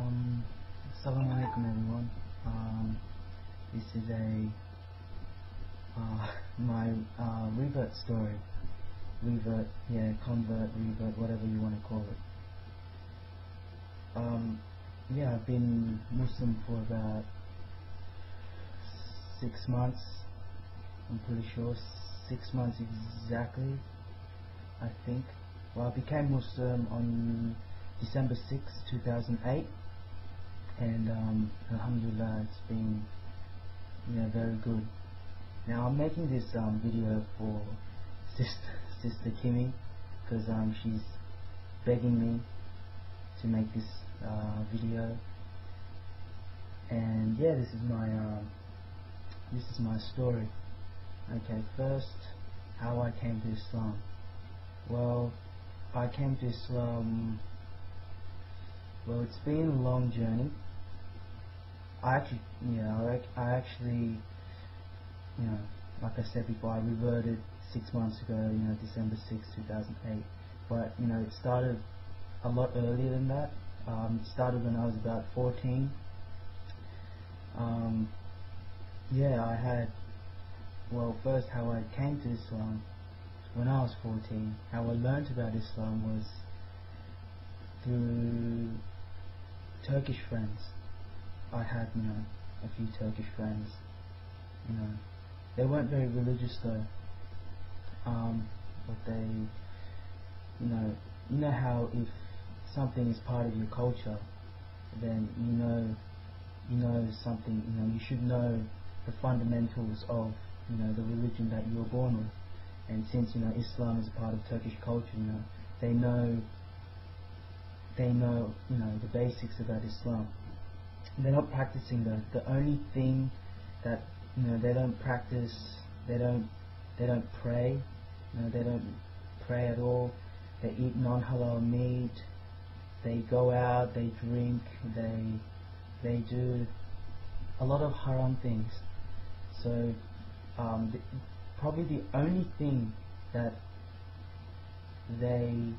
Um, Assalamualaikum everyone. This is my revert story. Revert, yeah, convert, revert, whatever you want to call it. Yeah, I've been Muslim for about 6 months. I'm pretty sure 6 months exactly. I think. Well, I became Muslim on December 6, 2008, and Alhamdulillah, it's been very good. Now I'm making this video for Sister Kimmy because she's begging me to make this video, and yeah, this is my story. Okay, first, how I came to Islam. Well, I came to Islam. Well, it's been a long journey. I actually, like I said before, I reverted 6 months ago, December 6, 2008. But, it started a lot earlier than that. It started when I was about 14. First, how I came to Islam when I was 14. How I learned about Islam was through Turkish friends. I had, a few Turkish friends. They weren't very religious though. But they, you know how if something is part of your culture, then you know something. You should know the fundamentals of the religion that you were born with. And since Islam is a part of Turkish culture, they know the basics about Islam. They're not practicing the only thing that they don't practice. They don't pray. They don't pray at all. They eat non-halal meat. They go out. They drink. They do a lot of haram things. So probably the only thing that they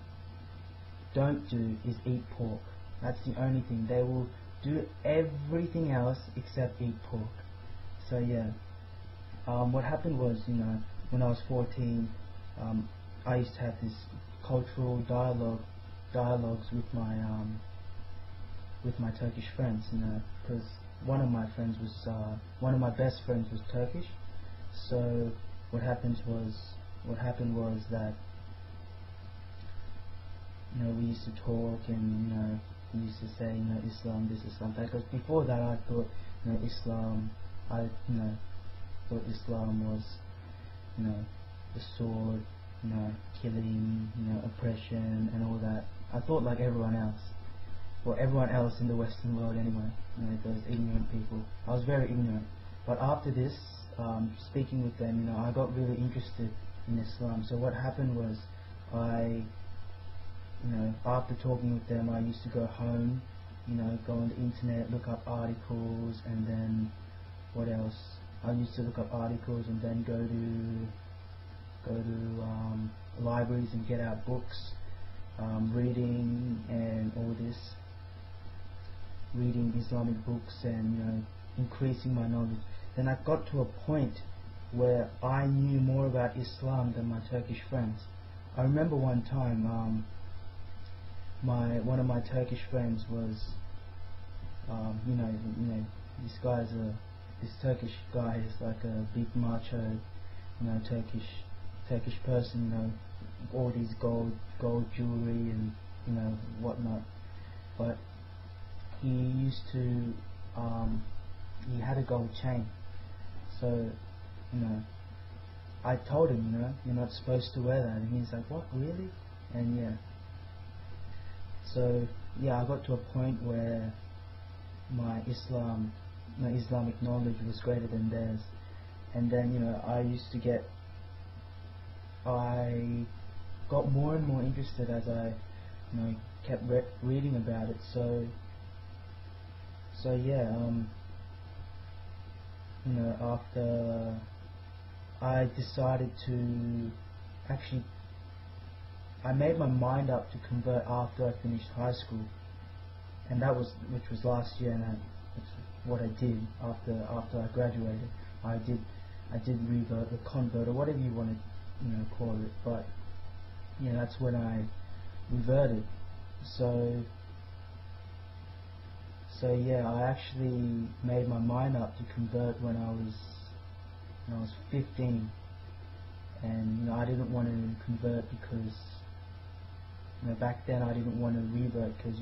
don't do is eat pork. That's the only thing. They will do everything else except eat pork. So yeah, what happened was, when I was 14, I used to have this cultural dialogues with my Turkish friends, because one of my best friends was Turkish. So what happened was that we used to talk, and we used to say Islam this, Islam that. Because before that I thought Islam, thought Islam was the sword, killing, oppression and all that. I thought like everyone else, or everyone else in the Western world anyway. Those ignorant people. I was very ignorant. But after this, speaking with them, I got really interested in Islam. So what happened was, after talking with them, I used to go home, go on the internet, look up articles, and then what else? I used to look up articles and then go to libraries and get out books, reading and all this, reading Islamic books and increasing my knowledge. Then I got to a point where I knew more about Islam than my Turkish friends. I remember one time, one of my Turkish friends was, this Turkish guy is like a big macho, Turkish person, all these gold jewelry and whatnot. But he used to, he had a gold chain. So, I told him, you're not supposed to wear that, and he's like, what, really? And yeah. So yeah, I got to a point where my Islamic knowledge was greater than theirs, and then I got more and more interested as I kept reading about it. So yeah, after I decided to I made my mind up to convert after I finished high school. and which was last year, and that's what I did after I graduated. I did revert or convert or whatever you want to call it, but that's when I reverted. So yeah, I actually made my mind up to convert when I was 15, and I didn't want to convert because back then I didn't want to revert because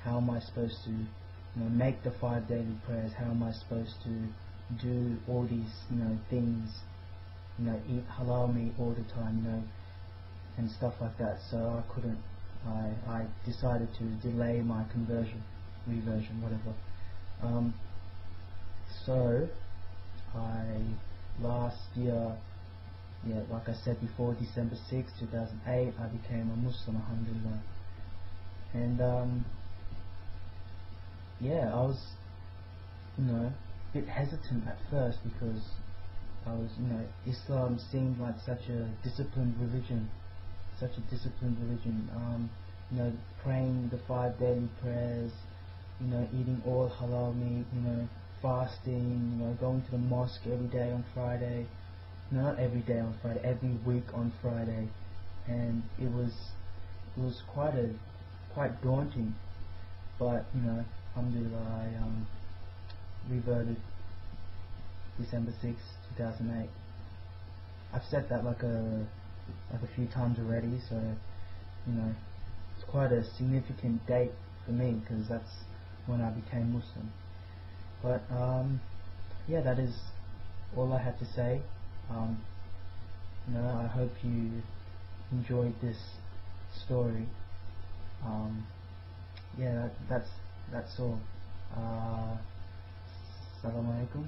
how am I supposed to make the 5 daily prayers? How am I supposed to do all these things, eat halal meat all the time, and stuff like that? So I couldn't. I decided to delay my reversion, whatever. So last year, like I said before, December 6, 2008, I became a Muslim, alhamdulillah. And I was a bit hesitant at first because I was Islam seemed like such a disciplined religion, praying the 5 daily prayers, eating all halal meat, fasting, going to the mosque every day on Friday. Not every day on Friday, every week on Friday, and it was quite daunting. But alhamdulillah, I reverted December 6, 2008. I've said that like a few times already, so it's quite a significant date for me because that's when I became Muslim. But that is all I had to say. I hope you enjoyed this story. That's all. Assalamu alaikum.